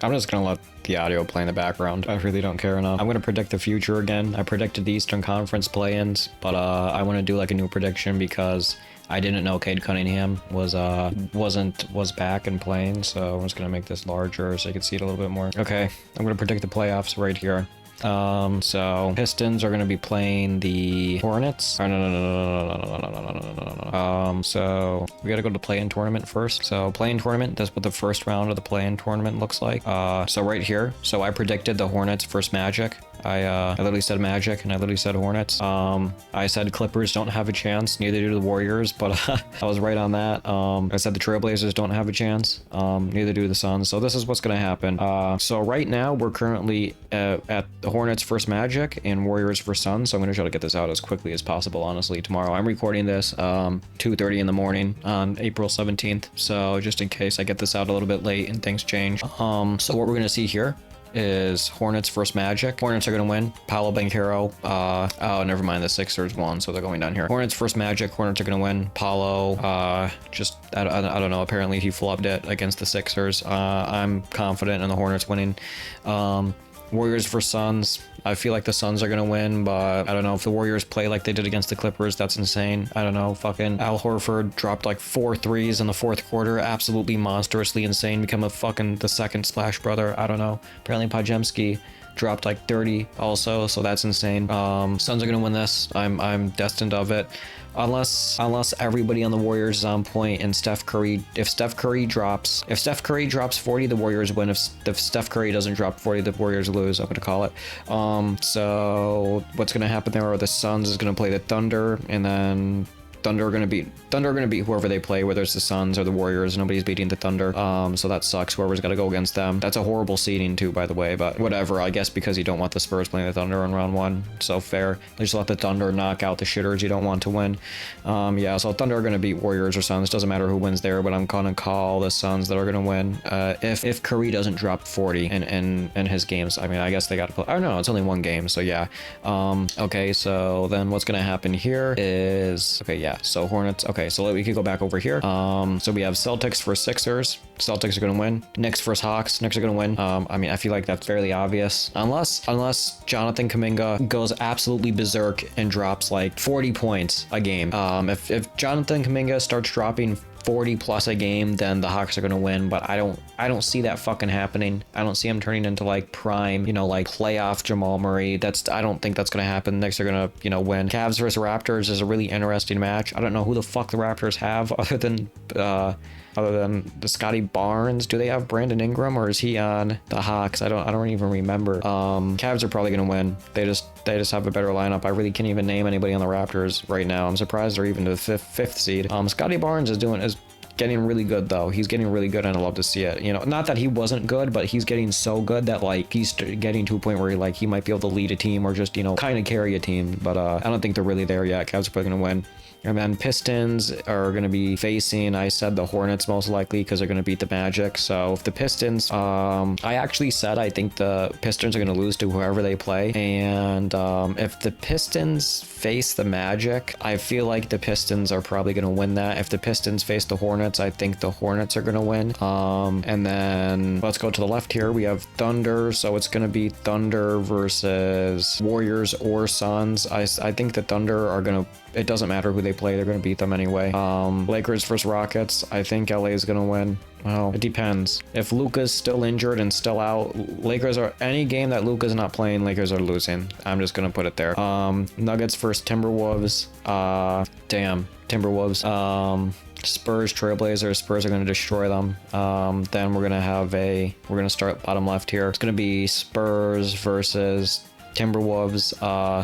I'm just gonna let the audio play in the background. I really don't care enough. I'm gonna predict the future again. I predicted the Eastern Conference play-ins, but I want to do like a new prediction because I didn't know Cade Cunningham was back and playing, so I'm just gonna make this larger so you can see it a little bit more. Okay, I'm gonna predict the playoffs right here. So Pistons are gonna be playing the Hornets. Oh, no. So we gotta go to the play-in tournament first. So play-in tournament, that's what the first round of the play-in tournament looks like. So right here, so I predicted the Hornets versus Magic. I literally said Magic and I literally said Hornets. I said Clippers don't have a chance, neither do the Warriors, but I was right on that. I said the Trailblazers don't have a chance, neither do the Suns. So this is what's gonna happen. So right now we're currently at the Hornets versus Magic and Warriors versus Suns. So I'm gonna try to get this out as quickly as possible, honestly, tomorrow. I'm recording this 2:30 in the morning on April 17th. So just in case I get this out a little bit late and things change. So what we're gonna see here is Hornets versus Magic. Hornets are going to win. Paolo Banchero. Oh, never mind. The Sixers won, so they're going down here. Hornets versus Magic. Hornets are going to win. Paolo, I don't know. Apparently he flubbed it against the Sixers. I'm confident in the Hornets winning. Warriors versus Suns. I feel like the Suns are going to win, but I don't know if the Warriors play like they did against the Clippers. That's insane. I don't know. Fucking Al Horford dropped like 4 threes in the fourth quarter. Absolutely monstrously insane. Become a fucking the second Splash Brother. I don't know. Apparently Pajemski dropped like 30 also, so that's insane. Suns are going to win this. I'm destined of it. Unless everybody on the Warriors is on point and Steph Curry, if Steph Curry drops 40, the Warriors win. If Steph Curry doesn't drop 40, the Warriors lose, I'm gonna call it. So what's gonna happen there are the Suns is gonna play the Thunder, and then Thunder are gonna beat whoever they play, whether it's the Suns or the Warriors. Nobody's beating the Thunder, so that sucks. Whoever's got to go against them. That's a horrible seeding too, by the way, but whatever. I guess because you don't want the Spurs playing the Thunder in round 1, so fair. Just let the Thunder knock out the shitters you don't want to win. Yeah, so Thunder are gonna beat Warriors or Suns. Doesn't matter who wins there, but I'm gonna call the Suns that are gonna win. If Curry doesn't drop 40 in his games, I mean, I guess they got to play. Oh no, it's only 1 game, so yeah. Okay, so then what's gonna happen here is yeah. So Hornets. Okay, so we could go back over here. So we have Celtics versus Sixers. Celtics are gonna win. Knicks versus Hawks. Knicks are gonna win. I mean, I feel like that's fairly obvious, unless Jonathan Kuminga goes absolutely berserk and drops like 40 points a game. If Jonathan Kuminga starts dropping 40 plus a game, then the Hawks are going to win, but I don't see that fucking happening. I don't see him turning into like prime, like playoff Jamal Murray. I don't think that's going to happen. Knicks are going to, win. Cavs versus Raptors is a really interesting match. I don't know who the fuck the Raptors have other than the Scotty Barnes. Do they have Brandon Ingram, or is he on the Hawks? I don't even remember. Cavs are probably going to win. They just have a better lineup. I really can't even name anybody on the Raptors right now. I'm surprised they're even to the fifth seed. Scotty Barnes is getting really good though. He's getting really good, and I love to see it. Not that he wasn't good, but he's getting so good that like he's getting to a point where he might be able to lead a team or just kind of carry a team. But I don't think they're really there yet. Cavs are probably gonna win. And then Pistons are going to be facing, I said the Hornets most likely because they're going to beat the Magic. So if the Pistons, I actually said I think the Pistons are going to lose to whoever they play. And if the Pistons face the Magic, I feel like the Pistons are probably going to win that. If the Pistons face the Hornets, I think the Hornets are going to win. And then let's go to the left here. We have Thunder. So it's going to be Thunder versus Warriors or Suns. I think the Thunder are going to, it doesn't matter who they play, they're going to beat them anyway. Lakers versus Rockets, I think LA is going to win. Well, it depends. If Luka's still injured and still out, any game that Luka's not playing, Lakers are losing. I'm just going to put it there. Nuggets versus Timberwolves. Timberwolves. Spurs, Trailblazers. Spurs are going to destroy them. Then we're going to start bottom left here. It's going to be Spurs versus Timberwolves.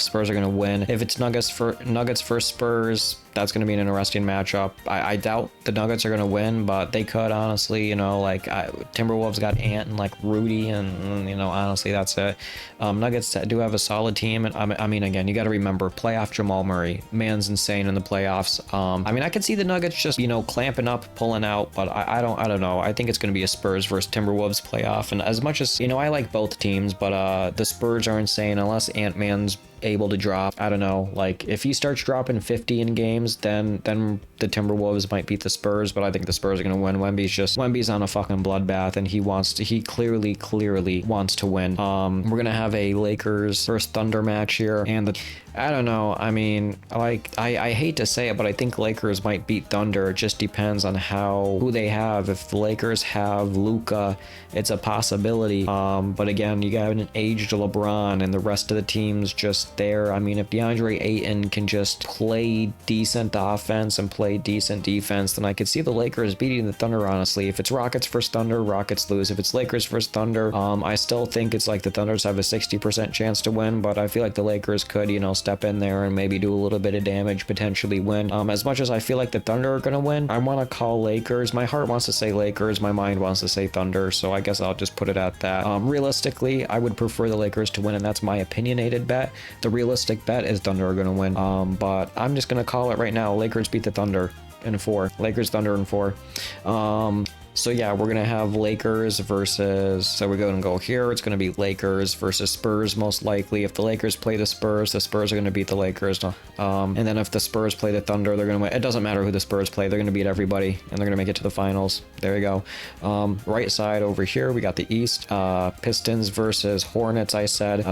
Spurs are going to win. If it's Nuggets versus Spurs, that's going to be an interesting matchup. I doubt the Nuggets are going to win, but they could, honestly. Timberwolves got Ant and Rudy, and honestly, that's it. Nuggets do have a solid team, and I mean, again, you got to remember, playoff Jamal Murray, man's insane in the playoffs. I mean, I could see the Nuggets just clamping up, pulling out, but I don't know. I think it's going to be a Spurs versus Timberwolves playoff, and as much as I like both teams, but the Spurs are insane unless Ant-Man's able to drop, I don't know, like if he starts dropping 50 in games, then the Timberwolves might beat the Spurs, but I think the Spurs are going to win. Wemby's on a fucking bloodbath, and he clearly wants to win. We're going to have a Lakers versus Thunder match here, and I don't know. I mean, like, I hate to say it, but I think Lakers might beat Thunder. It just depends on who they have. If the Lakers have Luka, it's a possibility. But again, you got an aged LeBron and the rest of the team's just there. I mean, if DeAndre Ayton can just play decent offense and play decent defense, then I could see the Lakers beating the Thunder, honestly. If it's Rockets versus Thunder, Rockets lose. If it's Lakers versus Thunder, I still think it's like the Thunders have a 60% chance to win, but I feel like the Lakers could, you know, step in there and maybe do a little bit of damage, potentially win. As much as I feel like the Thunder are going to win, I want to call Lakers. My heart wants to say Lakers, my mind wants to say Thunder, so I guess I'll just put it at that. Realistically, I would prefer the Lakers to win, and that's my opinionated bet. The realistic bet is Thunder are going to win, but I'm just going to call it right now. Lakers beat the Thunder in 4. Lakers, Thunder in 4. So yeah, we're gonna have Lakers versus, so we're gonna go here, it's gonna be Lakers versus Spurs most likely. If the Lakers play the Spurs are gonna beat the Lakers. And then if the Spurs play the Thunder, they're gonna win. It doesn't matter who the Spurs play, they're gonna beat everybody, and they're gonna make it to the finals. There you go. Right side over here, we got the East, Pistons versus Hornets, I said.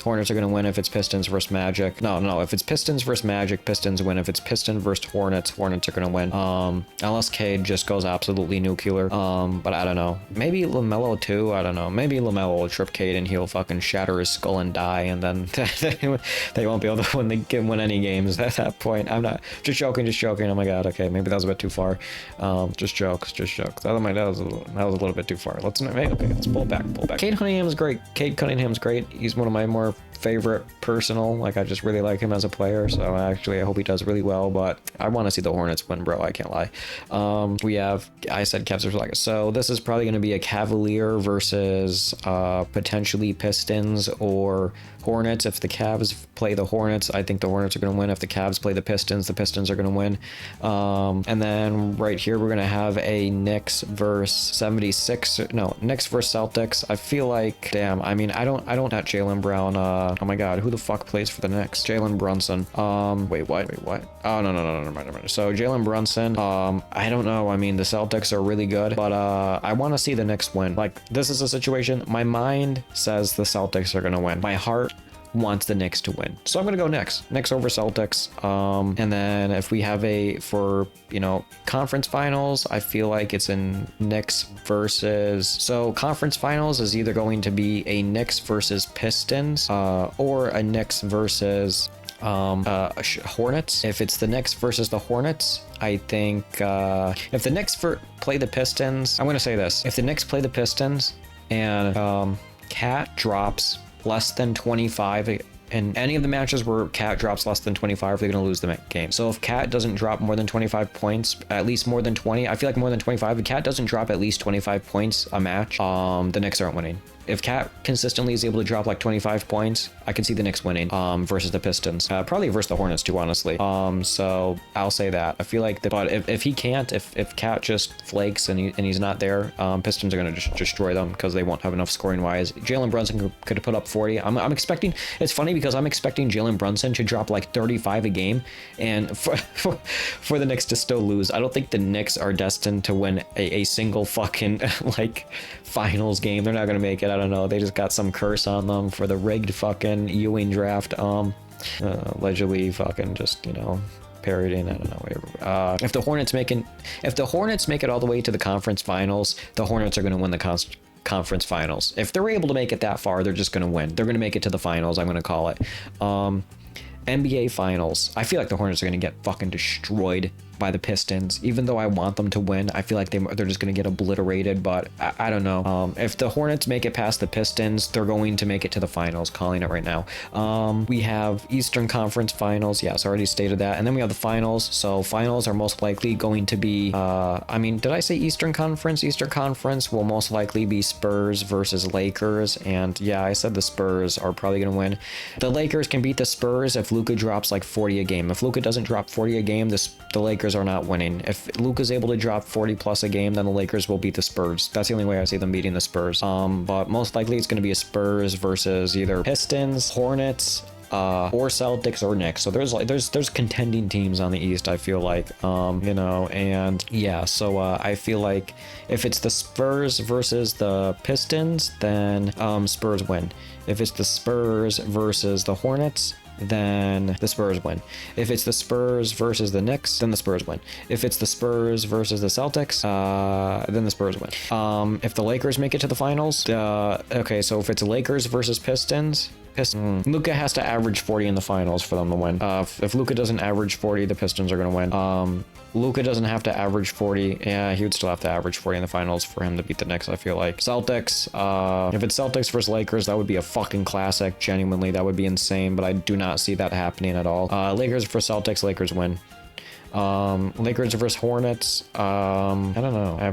Hornets are going to win if it's Pistons versus Magic. No, if it's Pistons versus Magic, Pistons win. If it's Pistons versus Hornets, Hornets are going to win. Unless Cade just goes absolutely nuclear. But I don't know. Maybe LaMelo too. I don't know. Maybe LaMelo will trip Cade and he'll fucking shatter his skull and die, and then they won't be able to win any games at that point. I'm not just joking. Oh my god. Okay, maybe that was a bit too far. Just jokes. That was a little bit too far. Let's pull back. Cade Cunningham's great. He's one of my more favorite personal, like, I just really like him as a player, so actually I hope he does really well, but I want to see the Hornets win, bro. I can't lie. I said Cavs versus Lakers, so this is probably going to be a Cavalier versus potentially Pistons or Hornets. If the Cavs play the Hornets, I think the Hornets are going to win. If the Cavs play the Pistons are going to win. And then right here we're going to have a Knicks versus Knicks versus Celtics. I feel like, damn, I mean, I don't have Jaylen Brown. Oh my god, who the fuck plays for the Knicks? Jalen Brunson. Wait, what? Oh, no, never mind. So Jalen Brunson, I don't know. I mean, the Celtics are really good, but I want to see the Knicks win. Like, this is a situation, my mind says the Celtics are going to win. My heart wants the Knicks to win. So I'm going to go Knicks over Celtics. And then if we have for conference finals, I feel like it's in Knicks versus, so conference finals is either going to be a Knicks versus Pistons, or a Knicks versus Hornets. If it's the Knicks versus the Hornets, I think if the Knicks play the Pistons, I'm going to say this. If the Knicks play the Pistons and Cat drops less than 25 in any of the matches where Cat drops less than 25, they're going to lose the game. So if Cat doesn't drop more than 25 points, at least more than 20, I feel like more than 25, if Cat doesn't drop at least 25 points a match, the Knicks aren't winning. If Cat consistently is able to drop like 25 points, I can see the Knicks winning versus the Pistons. Probably versus the Hornets too, honestly. So I'll say that. I feel like that, but if he can't, if Cat just flakes and he's not there, Pistons are going to just destroy them because they won't have enough scoring wise. Jalen Brunson could put up 40. I'm expecting, it's funny because I'm expecting Jalen Brunson to drop like 35 a game, and for the Knicks to still lose. I don't think the Knicks are destined to win a single fucking like finals game. They're not going to make it. I don't know. They just got some curse on them for the rigged fucking Ewing draft. Allegedly fucking just, parodying. I don't know. Whatever. If the Hornets make it all the way to the conference finals, the Hornets are going to win the conference finals. If they're able to make it that far, they're just going to win. They're going to make it to the finals. I'm going to call it. NBA finals. I feel like the Hornets are going to get fucking destroyed by the Pistons. Even though I want them to win, I feel like they're just going to get obliterated, but I don't know. If the Hornets make it past the Pistons, they're going to make it to the finals, calling it right now. We have Eastern Conference Finals. Yes, I already stated that. And then we have the finals. So finals are most likely going to be, did I say Eastern Conference? Eastern Conference will most likely be Spurs versus Lakers. And yeah, I said the Spurs are probably going to win. The Lakers can beat the Spurs if Luka drops like 40 a game. If Luka doesn't drop 40 a game, the Lakers are not winning. If Luka's able to drop 40 plus a game, then the Lakers will beat the Spurs. That's the only way I see them beating the Spurs. But most likely it's going to be a Spurs versus either Pistons, Hornets, or Celtics or Knicks. So there's contending teams on the East, I feel like, you know, and yeah, so I feel like if it's the Spurs versus the Pistons, then Spurs win. If it's the Spurs versus the Hornets, then the Spurs win. If it's the Spurs versus the Knicks, then the Spurs win. If it's the Spurs versus the Celtics, then the Spurs win. If the Lakers make it to the finals, okay, so if it's Lakers versus Pistons, Luka has to average 40 in the finals for them to win. If Luka doesn't average 40, the Pistons are going to win. Luka doesn't have to average 40. Yeah, he would still have to average 40 in the finals for him to beat the Knicks, I feel like. Celtics, if it's Celtics versus Lakers, that would be a fucking classic. Genuinely, that would be insane, but I do not see that happening at all. Lakers versus Celtics, Lakers win. Lakers versus Hornets. I don't know. I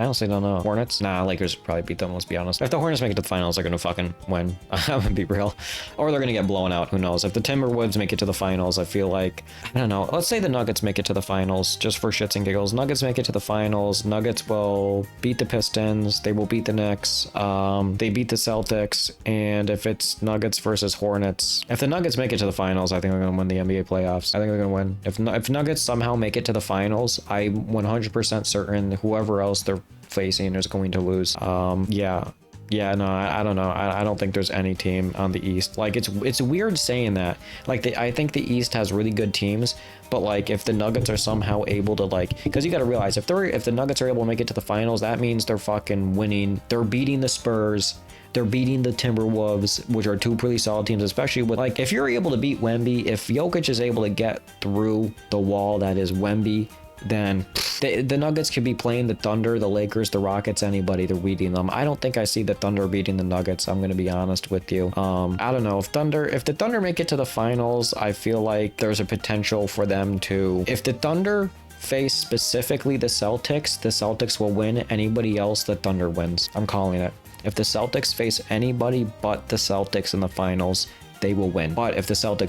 honestly don't know. Hornets? Nah, Lakers would probably beat them, let's be honest. If the Hornets make it to the finals, they're gonna fucking win. I'm gonna be real. Or they're gonna get blown out, who knows. If the Timberwolves make it to the finals, I feel like, I don't know. Let's say the Nuggets make it to the finals, just for shits and giggles. Nuggets make it to the finals. Nuggets will beat the Pistons. They will beat the Knicks. They beat the Celtics. And if it's Nuggets versus Hornets, if the Nuggets make it to the finals, I think they're gonna win the NBA playoffs. I think they're gonna win. If Nuggets somehow make it to the finals, I'm 100% certain whoever else they're facing is going to lose. Yeah, no, I don't know. I don't think there's any team on the East. Like, it's weird saying that. Like, I think the East has really good teams, but like, if the Nuggets are somehow able to, like, because you got to realize, if the Nuggets are able to make it to the finals, that means they're fucking winning. They're beating the Spurs. They're beating the Timberwolves, which are two pretty solid teams, especially with, like, if you're able to beat Wemby, if Jokic is able to get through the wall that is Wemby, then the Nuggets could be playing the Thunder, the Lakers, the Rockets, anybody. They're beating them. I don't think I see the Thunder beating the Nuggets. I'm going to be honest with you. I don't know. If the Thunder make it to the finals, I feel like there's a potential for them to, if the Thunder face specifically the Celtics will win. Anybody else, the Thunder wins. I'm calling it. If the Celtics face anybody but the Celtics in the finals, they will win. But if the Thunder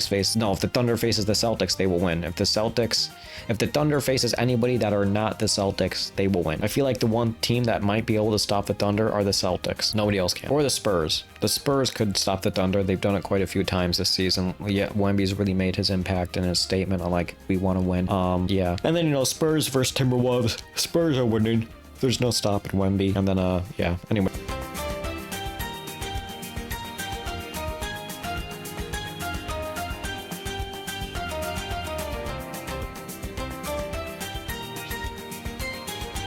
faces the Celtics, they will win. If the Thunder faces anybody that are not the Celtics, they will win. I feel like the one team that might be able to stop the Thunder are the Celtics. Nobody else can. Or the Spurs. The Spurs could stop the Thunder. They've done it quite a few times this season. Yeah, Wemby's really made his impact and his statement on, like, we want to win. Yeah. And then, you know, Spurs versus Timberwolves. Spurs are winning. There's no stopping Wemby. And then, yeah. Anyway.